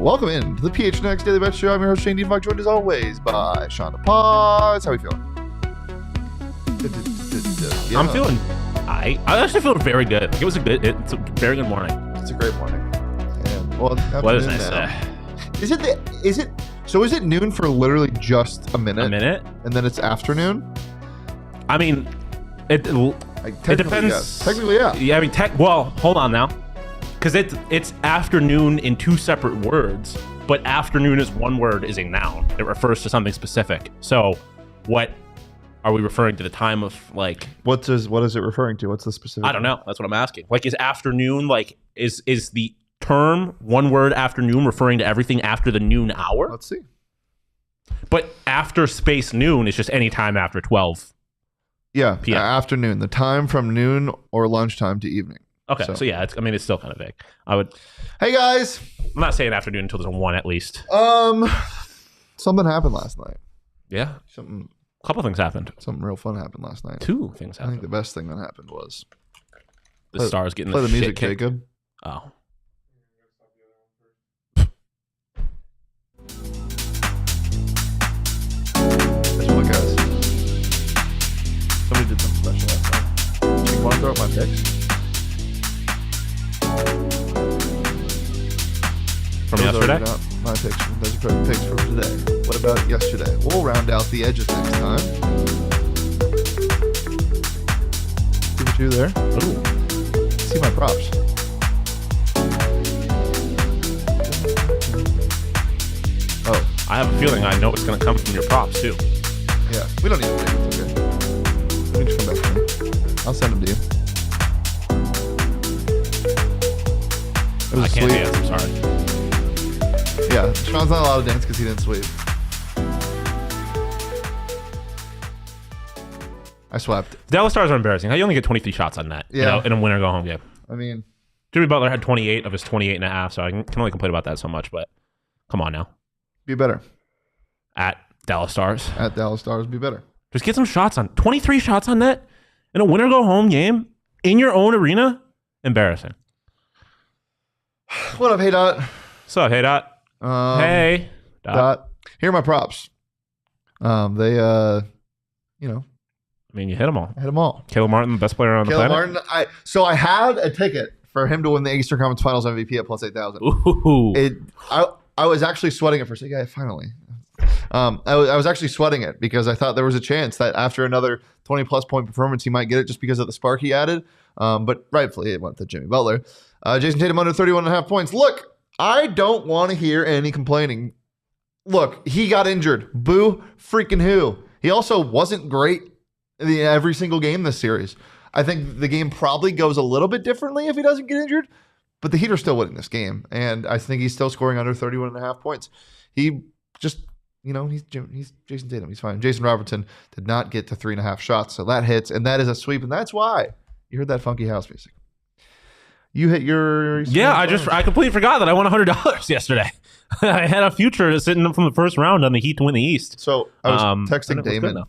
welcome in to the PHNX Daily Bet Show. I'm your host, Shane and Shawn, joined as always by Shawn and Pause. How are you feeling? Yeah. I'm feeling, I actually feel very good. It's a very good morning. It's a great morning. And, well, what is nice? So is it noon for literally just a minute? A minute? And then it's afternoon? I mean, it depends. Yes. Technically, yeah. Yeah, I mean, well, hold on now. Because it's afternoon in two separate words, but afternoon is one word, is a noun. It refers to something specific. So what are we referring to the time of, like... What is it referring to? What's the specific? I don't know. That's what I'm asking. Like, is afternoon, like, is the term one word afternoon referring to everything after the noon hour? Let's see. But after space noon is just any time after 12. Yeah, PM. Afternoon. The time from noon or lunchtime to evening. Okay, so yeah, it's still kind of vague. Hey guys, I'm not saying afternoon until there's a 1 at least. Something happened last night. Yeah, a couple things happened. Something real fun happened last night. 2 things happened. I think the best thing that happened was the Stars getting play the music, shit kicked. Jacob. Oh. That's what, guys. Somebody did something special last night. You want to throw up my picks? From yesterday? Not my picks. Those are picks from today. What about yesterday? We'll round out the edges next time. See what you do there? Ooh. See my props. Oh. I have a feeling I know it's going to come from your props, too. Yeah. We don't need to wait. It's okay. You can just come back to me. I'll send them to you. It was I can't sweet. dance, I'm sorry. Yeah, Shawn's not allowed to dance because he didn't sweep. I swept. Dallas Stars are embarrassing. How you only get 23 shots on net in a winner go-home game? I mean... Jimmy Butler had 28 of his 28 and a half, so I can only complain about that so much, but come on now. Be better. At Dallas Stars. At Dallas Stars, be better. Just get some shots on. 23 shots on net in a winner go-home game in your own arena? Embarrassing. What up, Hey Dot? So, Hey Dot. Hey Dot. Here are my props. They I mean, you hit them all. I hit them all. Caleb Martin, the best player on the planet. Caleb Martin. So I had a ticket for him to win the Eastern Conference Finals MVP at plus 8,000. Ooh. I was actually sweating it for a second. Yeah, finally. I was actually sweating it because I thought there was a chance that after another 20-plus point performance, he might get it just because of the spark he added. But rightfully, it went to Jimmy Butler. Jayson Tatum under 31.5 points. Look, I don't want to hear any complaining. Look, he got injured. Boo freaking who. He also wasn't great in every single game this series. I think the game probably goes a little bit differently if he doesn't get injured, but the Heat are still winning this game, and I think he's still scoring under 31.5 points. He just, he's Jayson Tatum. He's fine. Jason Robertson did not get to 3.5 shots, so that hits, and that is a sweep, and that's why you heard that funky house music. You hit your... Yeah, I completely forgot that I won $100 yesterday. I had a future sitting from the first round on the Heat to win the East. So I was texting Damon,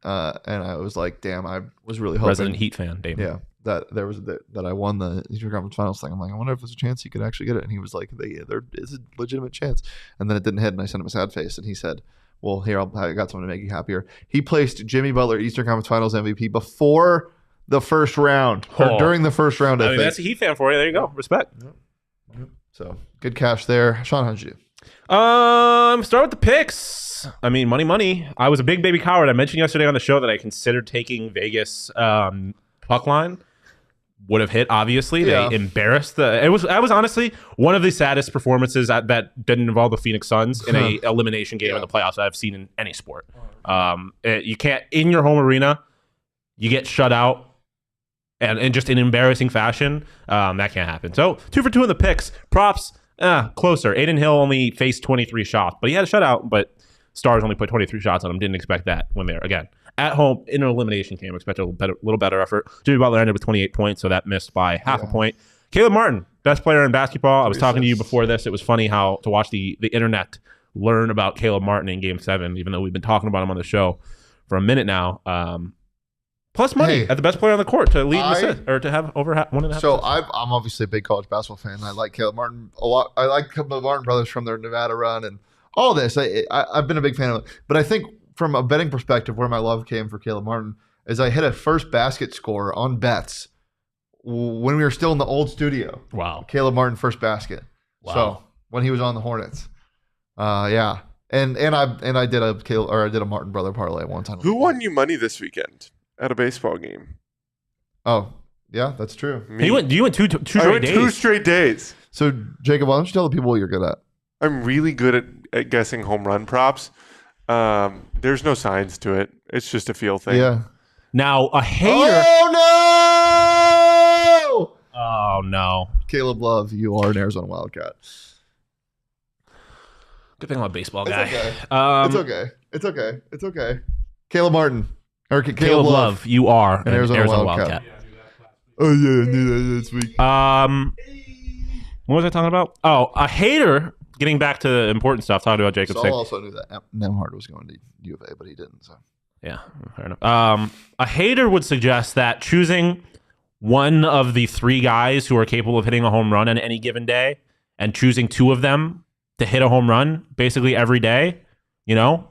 and I was like, damn, I was really hoping... Resident Heat fan, Damon. Yeah, that I won the Eastern Conference Finals thing. I'm like, I wonder if there's a chance you could actually get it. And he was like, there is a legitimate chance. And then it didn't hit, and I sent him a sad face, and he said, well, here, I got something to make you happier. He placed Jimmy Butler Eastern Conference Finals MVP before the first round, or during the first round, I think. That's a Heat fan for you. There you go. Respect. Yep. So, good cash there. Shawn, how'd you do? Start with the picks. I mean, money. I was a big baby coward. I mentioned yesterday on the show that I considered taking Vegas puck line. Would have hit, obviously. Yeah. They embarrassed I was honestly one of the saddest performances that didn't involve the Phoenix Suns in a elimination game in the playoffs I've seen in any sport. You can't, in your home arena, you get shut out. And just in embarrassing fashion, that can't happen. So 2 for 2 in the picks. Props, closer. Aiden Hill only faced 23 shots, but he had a shutout. But Stars only put 23 shots on him. Didn't expect that when they're, again, at home in an elimination game. Expected a little better effort. Jimmy Butler ended with 28 points, so that missed by half a point. Caleb Martin, best player in basketball. I was talking to you before this. It was funny how to watch the internet learn about Caleb Martin in Game 7, even though we've been talking about him on the show for a minute now. plus money Hey, at the best player on the court to lead in assists, or to have over 1.5. So I'm obviously a big college basketball fan. I like Caleb Martin a lot. I like the Martin brothers from their Nevada run and all this. I've been a big fan of it. But I think from a betting perspective, where my love came for Caleb Martin is I hit a first basket score on bets when we were still in the old studio. Wow. Caleb Martin first basket. Wow. So when he was on the Hornets. Yeah. And I did a Martin brother parlay one time. Who won you money this weekend at a baseball game? Oh, yeah, that's true. You went two straight days. 2 straight days. So Jacob, why don't you tell the people what you're good at? I'm really good at guessing home run props. There's no science to it. It's just a feel thing. Yeah. Now a hater. Oh no! Oh no! Caleb Love, you are an Arizona Wildcat. Good thing I'm a baseball guy. It's okay. Caleb Martin. Or Caleb Love, you are an Arizona Wildcat. Oh yeah, I knew that this week. What was I talking about? Oh, a hater. Getting back to the important stuff, talking about Jacob's Saul thing. also knew that Nemhard was going to U of A, but he didn't. So Yeah, fair enough. A hater would suggest that choosing one of the 3 guys who are capable of hitting a home run on any given day and choosing 2 of them to hit a home run basically every day, I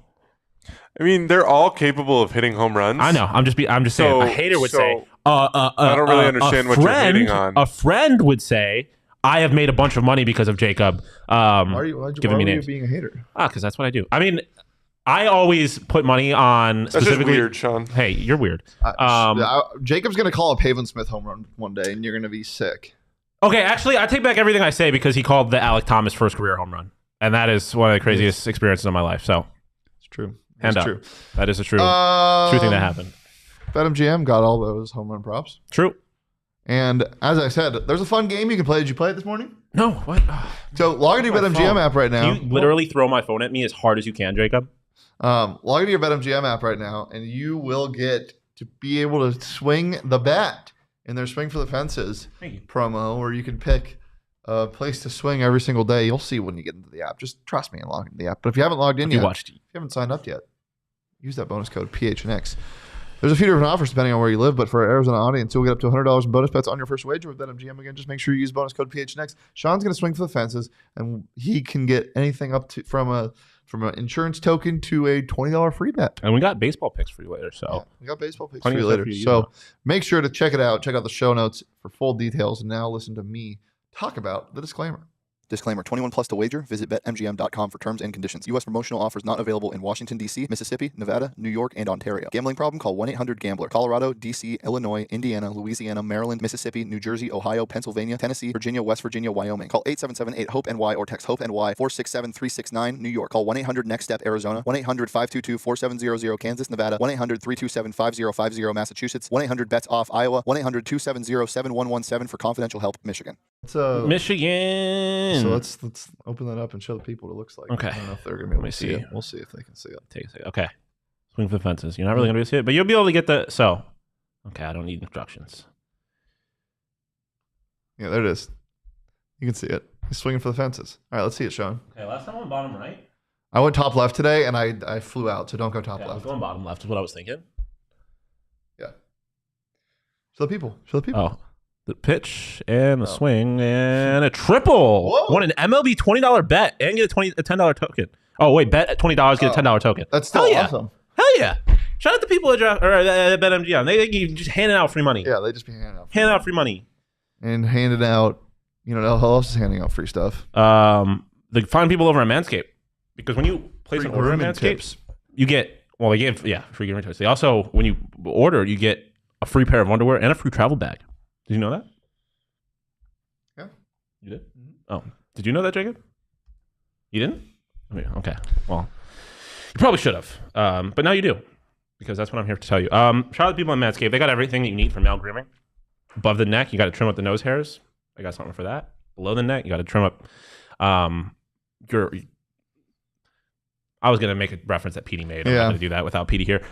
mean, they're all capable of hitting home runs. I know. I'm just saying. A hater would say. I don't really understand what you're hating on. A friend would say, "I have made a bunch of money because of Jacob." why are you being a hater? Because that's what I do. I mean, I always put money on That's just specifically. weird, Sean. Hey, you're weird. Jacob's going to call a Pavin Smith home run one day, and you're going to be sick. Okay, actually, I take back everything I say because he called the Alec Thomas first career home run, and that is one of the craziest experiences of my life. So it's true. Hand up. True. That is a true thing that happened. BetMGM got all those home run props. True. And as I said, there's a fun game you can play. Did you play it this morning? No. What? So log into your BetMGM app right now. Can you literally throw my phone at me as hard as you can, Jacob? Log into your BetMGM app right now, and you will get to be able to swing the bet in their Swing for the Fences promo, where you can pick a place to swing every single day. You'll see when you get into the app. Just trust me and log into the app. But if you haven't logged in yet, if you haven't signed up yet, use that bonus code PHNX. There's a few different offers depending on where you live, but for our Arizona audience, you'll get up to $100 in bonus bets on your first wager with BetMGM. Again, just make sure you use bonus code PHNX. Sean's going to swing for the fences, and he can get anything up to from an insurance token to a $20 free bet. And we got baseball picks for you later. So yeah, we got baseball picks for you later. So make sure to check it out. Check out the show notes for full details. And now listen to me talk about the disclaimer. Disclaimer, 21 plus to wager. Visit BetMGM.com for terms and conditions. U.S. promotional offers not available in Washington, D.C., Mississippi, Nevada, New York, and Ontario. Gambling problem? Call 1-800-GAMBLER. Colorado, D.C., Illinois, Indiana, Louisiana, Maryland, Mississippi, New Jersey, Ohio, Pennsylvania, Tennessee, Virginia, West Virginia, Wyoming. Call 877-8-HOPE-NY or text HOPE-NY 467-369, New York. Call 1-800-NEXT-STEP, Arizona. 1-800-522-4700, Kansas, Nevada. 1-800-327-5050, Massachusetts. 1-800-BETS-OFF, Iowa. 1-800-270-7117 for confidential help, Michigan. Michigan. So let's open that up and show the people what it looks like. Okay. I don't know if they're going to be able to see it. We'll see if they can see it. Take a second. Okay. Swing for the fences. You're not really going to be able to see it, but you'll be able to get the... So, okay, I don't need instructions. Yeah, there it is. You can see it. He's swinging for the fences. All right, let's see it, Sean. Okay, last time I went bottom right. I went top left today, and I flew out, so don't go top I was left. going bottom left is what I was thinking. Yeah. Show the people. Oh. The pitch and the swing and a triple. Whoa. Won an MLB $20 bet and get a $10 token. Oh wait, bet at $20, get a $10 token. That's still awesome. Hell yeah! Shout out to people at BetMGM. They just handing out free money. Yeah, they just be handing out. Free money And handing out. You know who else is handing out free stuff? The fine people over at Manscaped, because when you place Free an order at grooming Manscaped, tips. you get they give free grooming tips. They also, when you order, you get a free pair of underwear and a free travel bag. Did you know that? Yeah. You did? Mm-hmm. Oh. Did you know that, Jacob? You didn't? I mean, okay. Well, you probably should have. But now you do, because that's what I'm here to tell you. Shout out to people on Manscaped. They got everything that you need for male grooming. Above the neck, you got to trim up the nose hairs. I got something for that. Below the neck, you got to trim up your... I was going to make a reference that Petey made. I'm not going to do that without Petey here.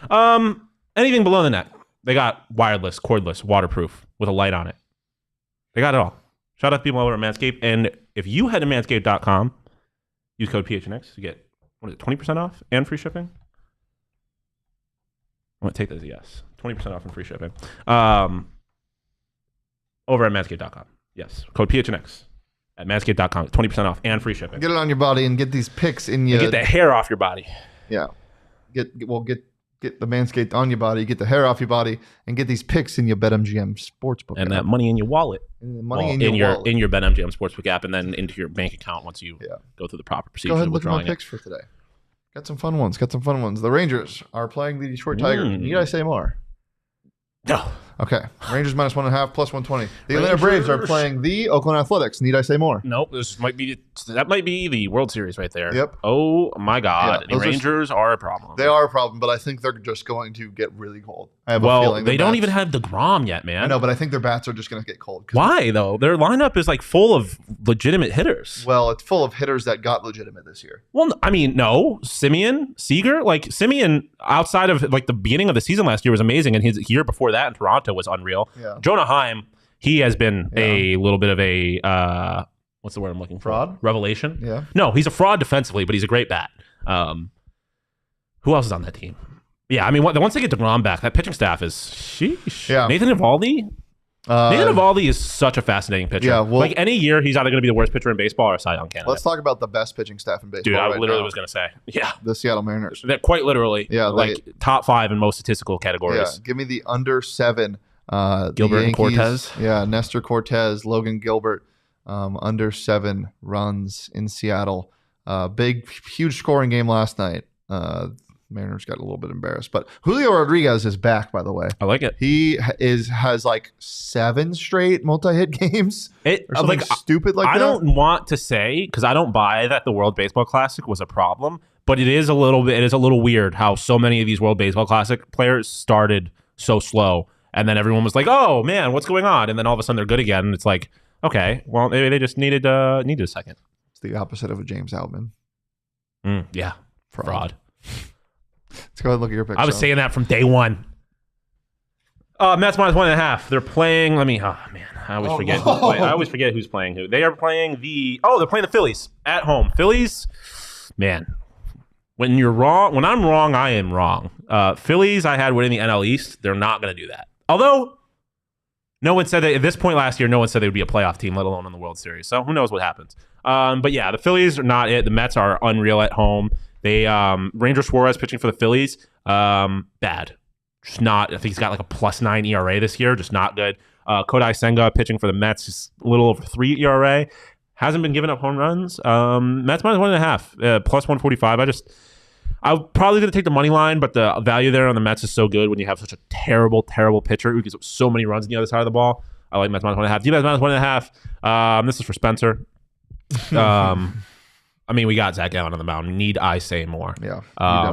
Anything below the neck. They got wireless, cordless, waterproof, with a light on it. They got it all. Shout out to people over at Manscaped. And if you head to manscaped.com, use code PHNX, you get, 20% off and free shipping? I'm going to take that as a yes. 20% off and free shipping. Over at manscaped.com. Yes. Code PHNX at manscaped.com. 20% off and free shipping. Get it on your body and get these picks in you. And get the hair off your body. Yeah. Get the Manscaped on your body, get the hair off your body, and get these picks in your BetMGM Sportsbook And app. that money in your wallet. And the money in your wallet. In your BetMGM Sportsbook app, and then into your bank account once you go through the proper procedure. Go ahead of and look at my withdrawing picks for today. Got some fun ones. The Rangers are playing the Detroit Tigers. Need I say more? No. Okay. Rangers minus 1.5, plus 120. The Atlanta Braves are playing the Oakland Athletics. Need I say more? Nope. That might be the World Series right there. Yep. Oh my God. Yeah, the Rangers are a problem. They are a problem, but I think they're just going to get really cold. I have a feeling. They don't even have DeGrom yet, man. I know, but I think their bats are just going to get cold. Why though? Their lineup is like full of legitimate hitters. Well, it's full of hitters that got legitimate this year. Well, I mean, no. Simeon, Seager, like Simeon outside of like the beginning of the season last year was amazing, and his year before that in Toronto was unreal. Yeah. Jonah Heim, he has been a little bit of a what's the word I'm looking for? Fraud? Revelation? Yeah. No, he's a fraud defensively, but he's a great bat. Who else is on that team? Yeah, I mean, once they get DeGrom back, that pitching staff is sheesh. Yeah. Nathan Eovaldi? Nathan Eovaldi is such a fascinating pitcher. Yeah, well, like any year, he's either going to be the worst pitcher in baseball or a Cy Young candidate. Let's talk about the best pitching staff in baseball. Dude, I right literally now. was going to say. Yeah. The Seattle Mariners. That quite literally. Yeah, like top 5 in most statistical categories. Yeah, give me the under 7. Gilbert and Cortez. Yeah, Nestor Cortez, Logan Gilbert, under 7 runs in Seattle. Huge scoring game last night. Mariners got a little bit embarrassed, but Julio Rodriguez is back. By the way, I like it. He has like 7 straight multi-hit games. Or something stupid like that. I don't want to say because I don't buy that the World Baseball Classic was a problem, but it is a little weird how so many of these World Baseball Classic players started so slow. And then everyone was like, "Oh man, what's going on?" And then all of a sudden they're good again. And it's like, okay, well maybe they just needed a second. It's the opposite of a James Outman. Yeah, fraud. Let's go ahead and look at your picks. I was saying that from day one. Mets minus 1.5. They're playing. Let me. Oh man, I always forget. I always forget who's playing who. They are playing they're playing the Phillies at home. Phillies, man. When you're wrong, when I'm wrong, I am wrong. Phillies, I had winning the NL East. They're not going to do that. Although, no one said that at this point last year, no one said they would be a playoff team, let alone in the World Series. So who knows what happens. But yeah, the Phillies are not it. The Mets are unreal at home. They Ranger Suarez pitching for the Phillies, bad. Just not. I think he's got like a +9 ERA this year. Just not good. Kodai Senga pitching for the Mets, just a little over 3 ERA. Hasn't been giving up home runs. Mets minus 1.5, +145. I'm probably going to take the money line, but the value there on the Mets is so good when you have such a terrible, terrible pitcher who gives up so many runs on the other side of the ball. I like Mets minus 1.5. D-Mets minus 1.5. This is for Spencer. I mean, we got Zach Gallen on the mound. Need I say more? Yeah.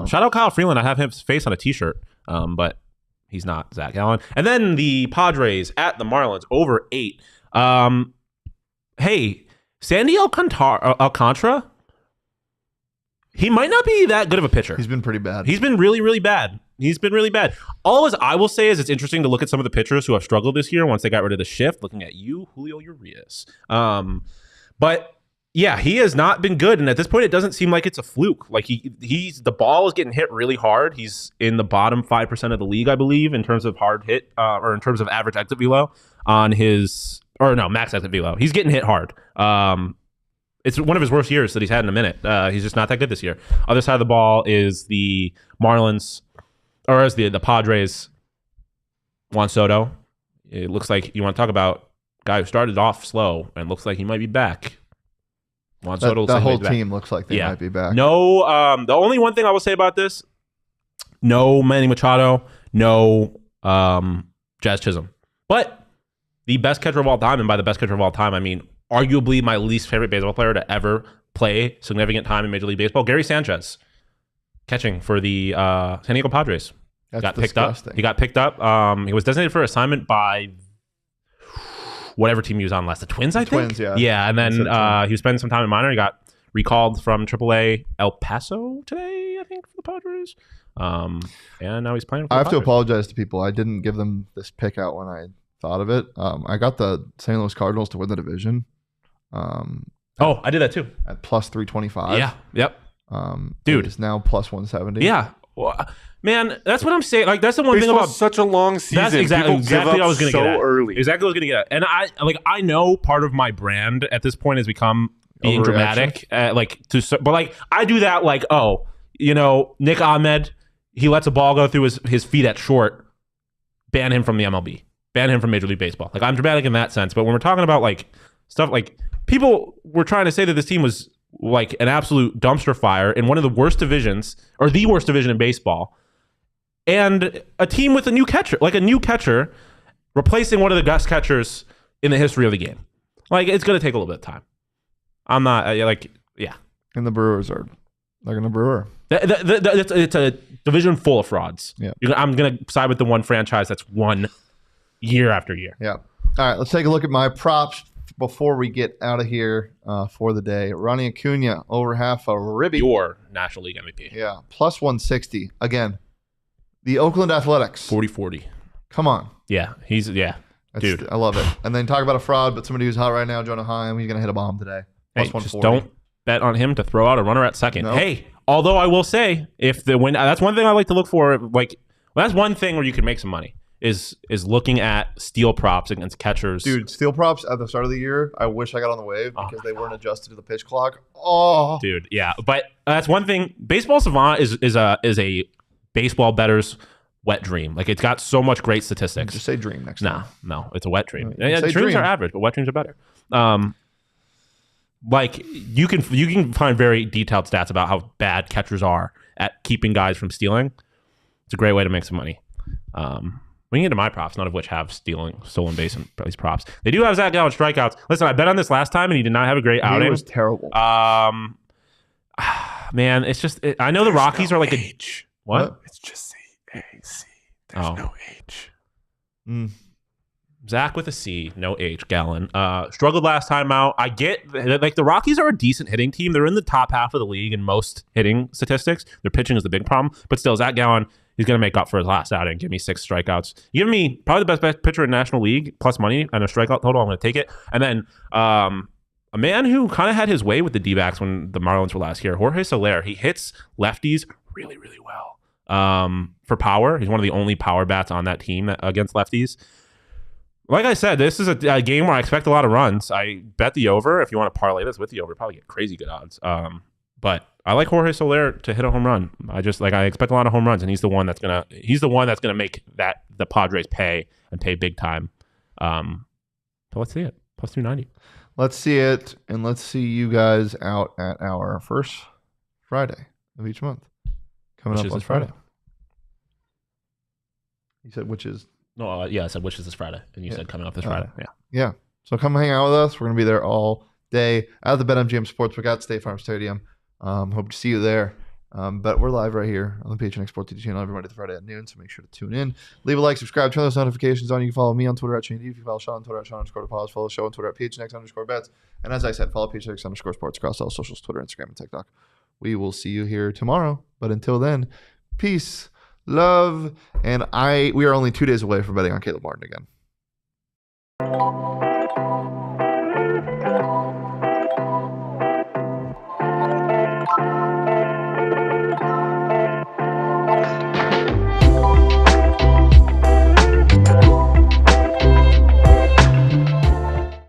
Shout out Kyle Freeland. I have his face on a T-shirt, but he's not Zach Gallen. And then the Padres at the Marlins over 8. Hey, Sandy Alcantara. He might not be that good of a pitcher. He's been pretty bad. He's been really, really bad. All I will say is it's interesting to look at some of the pitchers who have struggled this year once they got rid of the shift. Looking at you, Julio Urias. But yeah, he has not been good, and at this point, it doesn't seem like it's a fluke. Like the ball is getting hit really hard. He's in the bottom 5% of the league, I believe, in terms of hard hit or in terms of average exit velo max exit velo. He's getting hit hard. It's one of his worst years that he's had in a minute. He's just not that good this year. Other side of the ball is the Marlins, or as the Padres. Juan Soto. It looks like you want to talk about a guy who started off slow and looks like he might be back. Juan Soto looks that like whole he's back. team looks like they might be back. No, the only one thing I will say about this: no Manny Machado, no Jazz Chisholm, but the best catcher of all time, and by the best catcher of all time, I mean arguably my least favorite baseball player to ever play significant time in Major League Baseball, Gary Sanchez, catching for the San Diego Padres. That's got disgusting. He got picked up. He was designated for assignment by whatever team he was on last. The Twins, I think? Twins, yeah. Yeah, and then he was spending some time in minor. He got recalled from AAA El Paso today, I think, for the Padres. And now he's playing for the I have to Padres. apologize to people. I didn't give them this pick out when I thought of it. I got the St. Louis Cardinals to win the division. I did that too. At +325. Yeah. Yep. Dude, it's now +170. Yeah. Man, that's what I'm saying. Like, that's the one thing about such a long season. That's exactly what I was going to get at. Early. Exactly what I was going to get at. And I know part of my brand at this point has become being dramatic. But I do that Nick Ahmed, he lets a ball go through his feet at short, ban him from the MLB, ban him from Major League Baseball. Like, I'm dramatic in that sense. But when we're talking about stuff people were trying to say that this team was an absolute dumpster fire in one of the worst divisions, or the worst division in baseball. And a team with a new catcher, replacing one of the best catchers in the history of the game. It's going to take a little bit of time. I'm not, yeah. And the Brewers are going to brewer. It's a division full of frauds. Yeah. I'm going to side with the one franchise that's won year after year. Yeah. All right, let's take a look at my props before we get out of here for the day. Ronnie Acuna, over half a ribby. Your National League MVP. Yeah, plus 160. Again, the Oakland Athletics. 40-40. Come on. Yeah, dude. I love it. And then talk about a fraud, but somebody who's hot right now, Jonah Heim, he's going to hit a bomb today. Plus 140. Just don't bet on him to throw out a runner at second. Nope. Hey, although I will say, if the win, that's one thing I like to look for. That's one thing where you can make some money is looking at steal props against catchers. Dude, steal props at the start of the year, I wish I got on the wave because they weren't adjusted to the pitch clock. Oh, dude, yeah. But that's one thing. Baseball Savant is a baseball bettor's wet dream. It's got so much great statistics. Just say dream next time. No, it's a wet dream. Say Dreams dream. are average, but wet dreams are better. You can find very detailed stats about how bad catchers are at keeping guys from stealing. It's a great way to make some money. We can get to my props, none of which have stolen base and base props. They do have Zach Gallen strikeouts. Listen, I bet on this last time, and he did not have a great outing. It was terrible. Man, it's just I know the Rockies are H. What? It's just C-A-C. There's no H. Zach with a C, no H. Gallen struggled last time out. I get the Rockies are a decent hitting team. They're in the top half of the league in most hitting statistics. Their pitching is the big problem, but still, Zach Gallen, he's going to make up for his last outing. Give me 6 strikeouts. You give me probably the best pitcher in National League plus money and a strikeout total. I'm going to take it. And then a man who kind of had his way with the D-backs when the Marlins were last year, Jorge Soler. He hits lefties really, really well. For power, he's one of the only power bats on that team against lefties. Like I said, this is a game where I expect a lot of runs. I bet the over. If you want to parlay this with the over, probably get crazy good odds. But I like Jorge Soler to hit a home run. I expect a lot of home runs, and he's the one that's gonna make the Padres pay and pay big time. So let's see it. Plus 290. Let's see it, and let's see you guys out at our first Friday of each month. Coming up on Friday. You said which is? No, I said which is this Friday, and you said coming up this Friday. Yeah. So come hang out with us. We're gonna be there all day at the BetMGM Sportsbook at State Farm Stadium. Hope to see you there. But we're live right here on the PHNX Sports TV channel every Monday to Friday at noon, so make sure to tune in. Leave a like, subscribe, turn those notifications on. You can follow me on Twitter at Shane. You can follow Shawn on Twitter at Shawn_DePause. Follow the show on Twitter at PHNX_bets. And as I said, follow PHNX_sports across all socials, Twitter, Instagram, and TikTok. We will see you here tomorrow. But until then, peace, love, and we are only 2 days away from betting on Caleb Martin again.